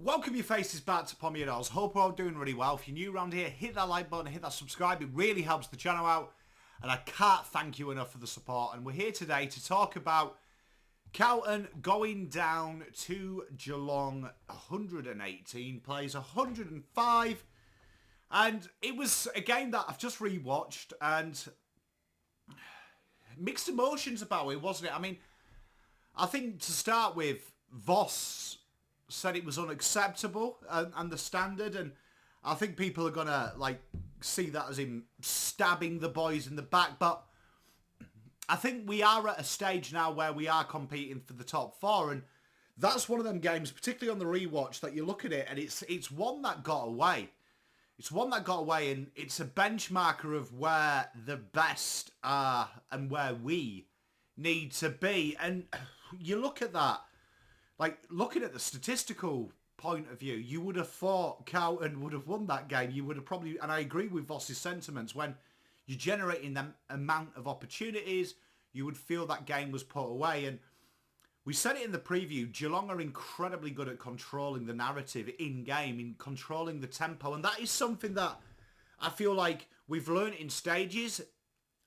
Welcome your faces back to Pommy Dolls. Hope we're all doing really well. If you're new around here, hit that like button, hit that subscribe. It really helps the channel out. And I can't thank you enough for the support. And we're here today to talk about Carlton going down to Geelong. 118 plays, 105. And it was a game that I've just rewatched and mixed emotions about it, wasn't it? I mean, I think to start with, Voss said it was unacceptable and the standard, and I think people are gonna see that as him stabbing the boys in the back. But I think we are at a stage now where we are competing for the top four, and that's one of them games, particularly on the rewatch, that you look at it and it's one that got away. It's one that got away, and it's a benchmarker of where the best are and where we need to be. And you look at that, looking at the statistical point of view, you would have thought Carlton would have won that game. You would have probably, and I agree with Voss's sentiments, when you're generating the amount of opportunities, you would feel that game was put away. And we said it in the preview, Geelong are incredibly good at controlling the narrative in-game, in controlling the tempo. And that is something that I feel like we've learned in stages.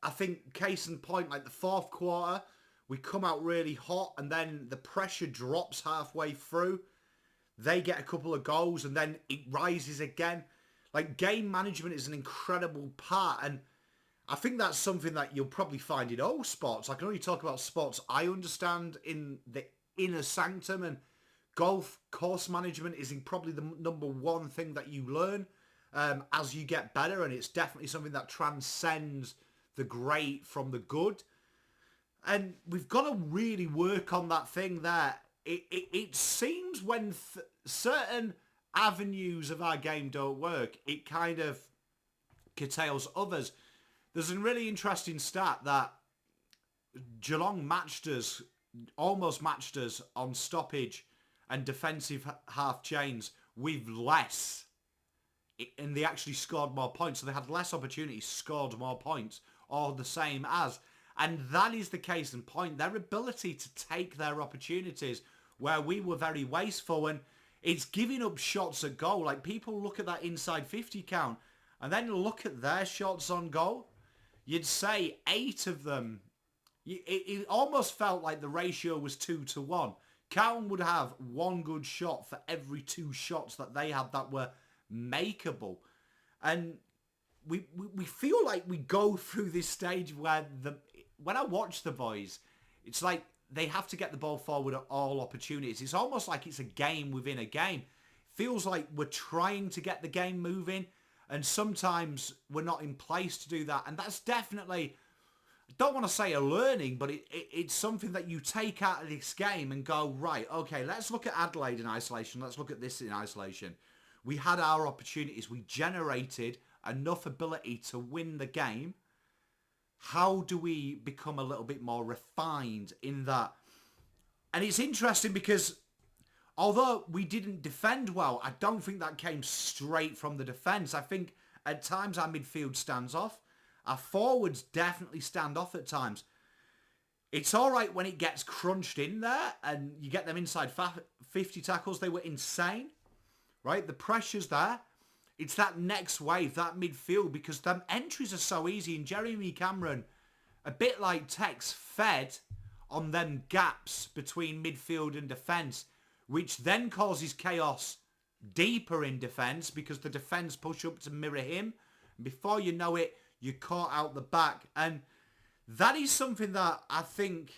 I think case in point, like the fourth quarter, we come out really hot and then the pressure drops halfway through. They get a couple of goals and then it rises again. Like, game management is an incredible part, and I think that's something that you'll probably find in all sports. I can only talk about sports I understand in the inner sanctum, and golf course management is probably the number one thing that you learn as you get better, and it's definitely something that transcends the great from the good. And we've got to really work on that thing there. It seems when certain avenues of our game don't work, it kind of curtails others. There's a really interesting stat that Geelong almost matched us on stoppage and defensive half chains with less. And they actually scored more points. So they had less opportunities, scored more points, or the same as. And that is the case in point. Their ability to take their opportunities where we were very wasteful, and it's giving up shots at goal. Like, people look at that inside 50 count and then look at their shots on goal. You'd say 8 of them. It almost felt like the ratio was 2-1. Carlton would have one good shot for every 2 shots that they had that were makeable. And we feel like we go through this stage where when I watch the boys, it's like they have to get the ball forward at all opportunities. It's almost like it's a game within a game. Feels like we're trying to get the game moving, and sometimes we're not in place to do that. And that's definitely, I don't want to say a learning, but it's something that you take out of this game and go, right, okay, let's look at Adelaide in isolation. Let's look at this in isolation. We had our opportunities. We generated enough ability to win the game. How do we become a little bit more refined in that? And it's interesting because although we didn't defend well, I don't think that came straight from the defence. I think at times our midfield stands off. Our forwards definitely stand off at times. It's all right when it gets crunched in there and you get them inside 50 tackles. They were insane, right? The pressure's there. It's that next wave, that midfield, because them entries are so easy. And Jeremy Cameron, a bit like Tex, fed on them gaps between midfield and defence, which then causes chaos deeper in defence because the defence push up to mirror him. And before you know it, you're caught out the back. And that is something that I think,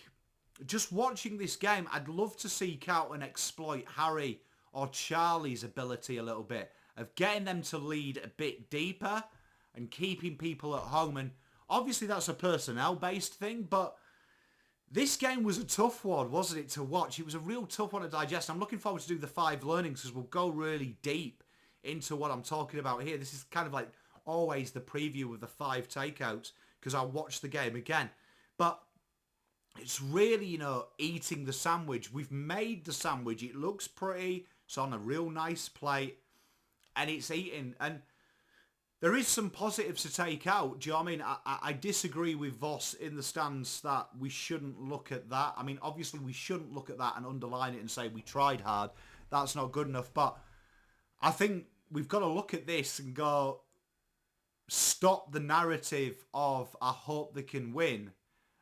just watching this game, I'd love to see Carlton exploit Harry or Charlie's ability a little bit, of getting them to lead a bit deeper and keeping people at home. And obviously that's a personnel-based thing, but this game was a tough one, wasn't it, to watch? It was a real tough one to digest. I'm looking forward to do the 5 learnings because we'll go really deep into what I'm talking about here. This is kind of like always the preview of the 5 takeouts because I'll watch the game again. But it's really, eating the sandwich. We've made the sandwich. It looks pretty. It's on a real nice plate. And it's eating. And there is some positives to take out. Do you know what I mean? I disagree with Voss in the stance that we shouldn't look at that. I mean, obviously we shouldn't look at that and underline it and say we tried hard. That's not good enough. But I think we've got to look at this and go, stop the narrative of I hope they can win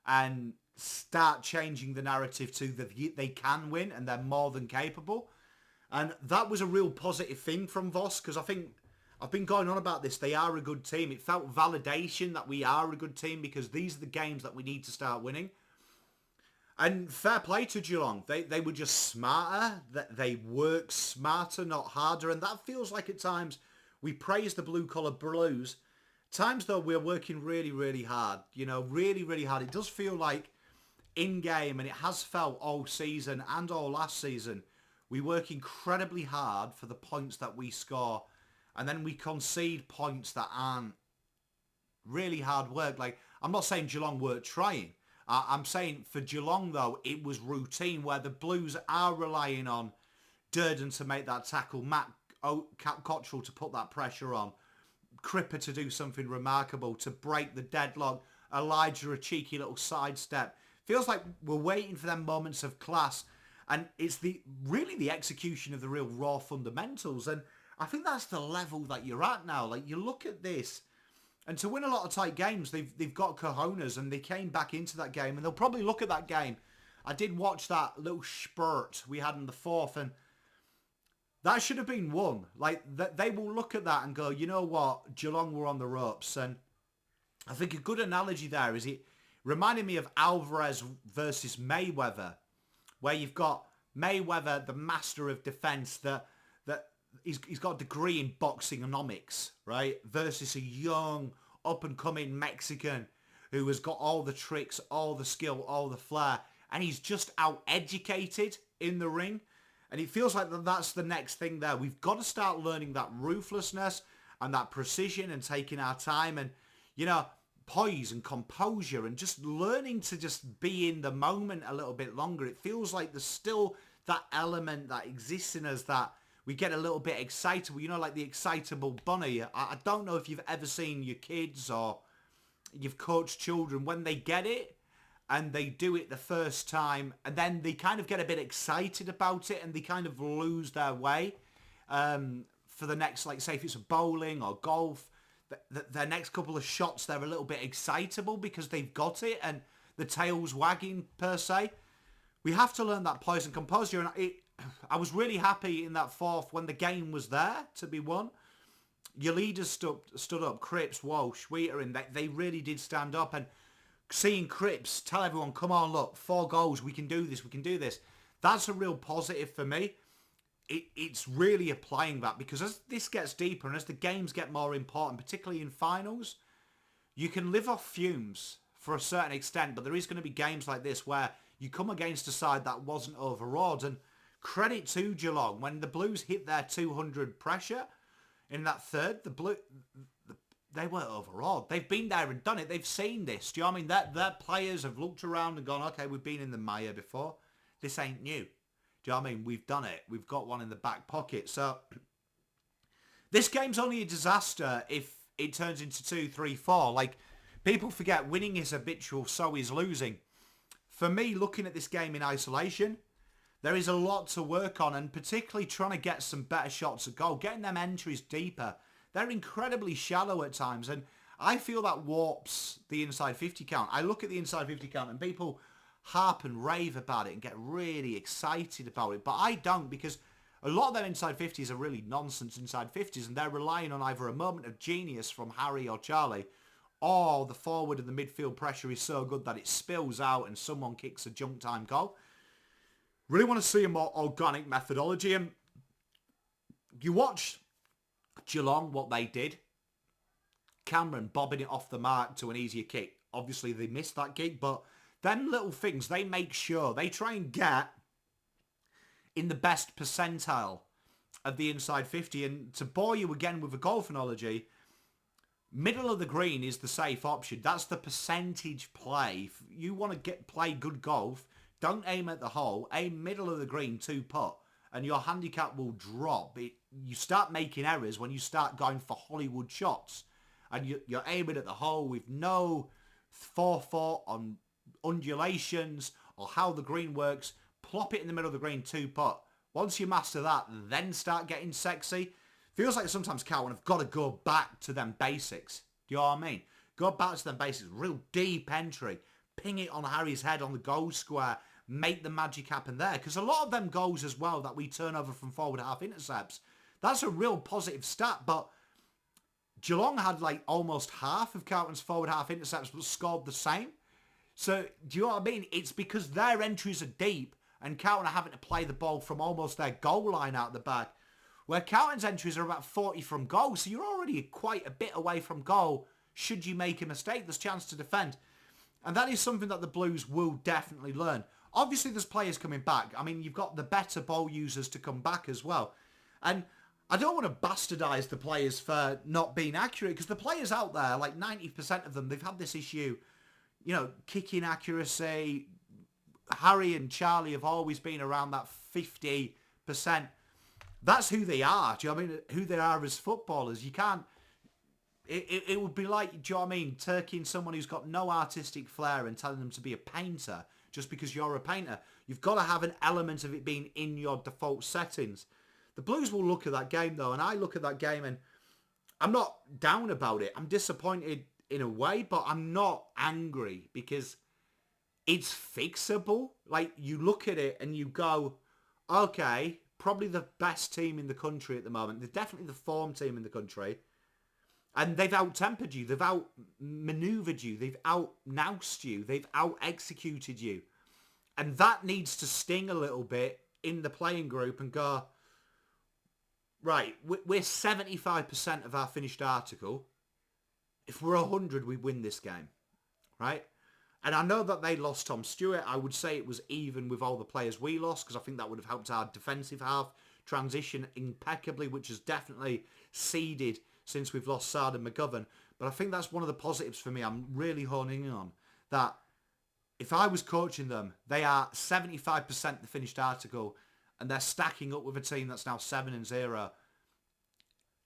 and start changing the narrative to they can win and they're more than capable. And that was a real positive thing from Voss, because I think I've been going on about this. They are a good team. It felt validation that we are a good team because these are the games that we need to start winning. And fair play to Geelong. They were just smarter. They work smarter, not harder. And that feels like at times we praise the blue-collar Blues. Times, though, we're working really, really hard. You know, really, really hard. It does feel like in-game, and it has felt all season and all last season, we work incredibly hard for the points that we score. And then we concede points that aren't really hard work. Like, I'm not saying Geelong weren't trying. I'm saying for Geelong, though, it was routine where the Blues are relying on Durden to make that tackle, Matt Cottrell to put that pressure on, Cripper to do something remarkable, to break the deadlock, Elijah a cheeky little sidestep. Feels like we're waiting for them moments of class, and it's really the execution of the real raw fundamentals. And I think that's the level that you're at now. Like, you look at this, and to win a lot of tight games, they've got cojones, and they came back into that game, and they'll probably look at that game. I did watch that little spurt we had in the fourth, and that should have been won. Like, they will look at that and go, you know what, Geelong were on the ropes. And I think a good analogy there is it reminded me of Alvarez versus Mayweather, where you've got Mayweather, the master of defense, that he's got a degree in boxingonomics, right? Versus a young, up-and-coming Mexican who has got all the tricks, all the skill, all the flair, and he's just out-educated in the ring. And it feels like that's the next thing there. We've got to start learning that ruthlessness and that precision and taking our time and, you know, poise and composure and just learning to just be in the moment a little bit longer. It feels like there's still that element that exists in us that we get a little bit excitable, you know, like the excitable bunny. I don't know if you've ever seen your kids or you've coached children when they get it and they do it the first time and then they kind of get a bit excited about it and they kind of lose their way for the next, like, say if it's bowling or golf, their next couple of shots, they're a little bit excitable because they've got it and the tail's wagging per se. We have to learn that poise and composure, and I was really happy in that fourth when the game was there to be won. Your leaders stood up, Cripps, Walsh, Whittaker, and they really did stand up. And seeing Cripps tell everyone, come on, look, 4 goals, we can do this, we can do this. That's a real positive for me. It's really applying that, because as this gets deeper and as the games get more important, particularly in finals, you can live off fumes for a certain extent, but there is going to be games like this where you come against a side that wasn't overawed. And credit to Geelong, when the Blues hit their 200 pressure in that third, they weren't overawed. They've been there and done it. They've seen this. Do you know what I mean? Their players have looked around and gone, okay, we've been in the mire before. This ain't new. Do you know what I mean? We've done it. We've got one in the back pocket. So this game's only a disaster if it turns into 2, 3, 4. Like, people forget winning is habitual, so is losing. For me, looking at this game in isolation, there is a lot to work on, and particularly trying to get some better shots at goal, getting them entries deeper. They're incredibly shallow at times, and I feel that warps the inside 50 count. I look at the inside 50 count, and people harp and rave about it and get really excited about it, but I don't, because a lot of their inside 50s are really nonsense inside 50s, and they're relying on either a moment of genius from Harry or Charlie, or the forward and the midfield pressure is so good that it spills out and someone kicks a junk time goal. Really want to see a more organic methodology. And you watch Geelong, what they did. Cameron bobbing it off the mark to an easier kick. Obviously, they missed that kick, but them little things, they make sure. They try and get in the best percentile of the inside 50. And to bore you again with a golf analogy, middle of the green is the safe option. That's the percentage play. If you want to play good golf, don't aim at the hole. Aim middle of the green, 2-putt, and your handicap will drop. You start making errors when you start going for Hollywood shots, and you're aiming at the hole with no forethought on undulations or how the green works. Plop it in the middle of the green, 2-putt. Once you master that, then start getting sexy. feels like sometimes Carlton have got to go back to them basics. Do you know what I mean? Go back to them basics. Real deep entry. Ping it on Harry's head on the goal square. Make the magic happen there. Because a lot of them goals as well that we turn over from forward half intercepts, that's a real positive stat. But Geelong had like almost half of Carlton's forward half intercepts but scored the same. So do you know what I mean? It's because their entries are deep and Carlton are having to play the ball from almost their goal line out the back. Where Carlton's entries are about 40 from goal. So you're already quite a bit away from goal. Should you make a mistake, there's a chance to defend. And that is something that the Blues will definitely learn. Obviously, there's players coming back. I mean, you've got the better ball users to come back as well. And I don't want to bastardise the players for not being accurate, because the players out there, like 90% of them, they've had this issue, you know, kicking accuracy. Harry and Charlie have always been around that 50%. That's who they are. Do you know what I mean? Who they are as footballers. You can't... It would be like, do you know what I mean, turkeying someone who's got no artistic flair and telling them to be a painter just because you're a painter. You've got to have an element of it being in your default settings. The Blues will look at that game, though, and I look at that game and I'm not down about it. I'm disappointed in a way, but I'm not angry because it's fixable. Like, you look at it and you go, okay, probably the best team in the country at the moment. They're definitely the form team in the country. And they've out-tempered you. They've out-manoeuvred you. They've out-noused you. They've out-executed you. And that needs to sting a little bit in the playing group and go, right, we're 75% of our finished article. If we're 100, we win this game. Right? And I know that they lost Tom Stewart. I would say it was even with all the players we lost, because I think that would have helped our defensive half transition impeccably, which has definitely seeded since we've lost Sardar McGovern. But I think that's one of the positives for me. I'm really honing in on that. If I was coaching them, they are 75% the finished article, and they're stacking up with a team that's now 7-0.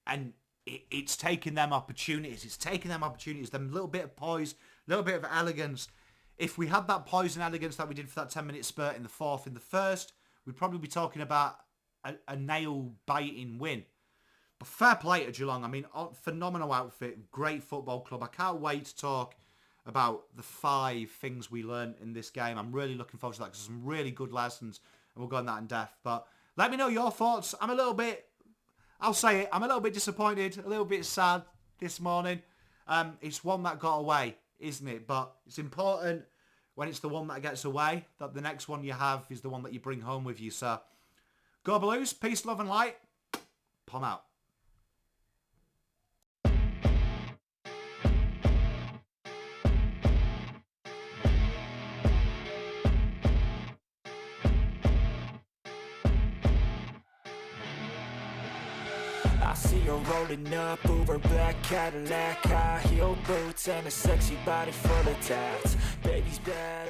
And it's taking them opportunities. It's taking them opportunities. Them little bit of poise, little bit of elegance. If we had that poise and elegance that we did for that 10-minute spurt in the fourth, in the first, we'd probably be talking about a nail-biting win. But fair play to Geelong. I mean, phenomenal outfit, great football club. I can't wait to talk about the 5 things we learned in this game. I'm really looking forward to that because some really good lessons, and we'll go on that in depth. But let me know your thoughts. I'm a little bit, I'll say it, I'm a little bit disappointed, a little bit sad this morning. It's one that got away, isn't it? But it's important when it's the one that gets away that the next one you have is the one that you bring home with you. So, go Blues, peace, love and light. Pom out. I see her rolling up, Uber black Cadillac, high heel boots and a sexy body full of tats. Baby's bad.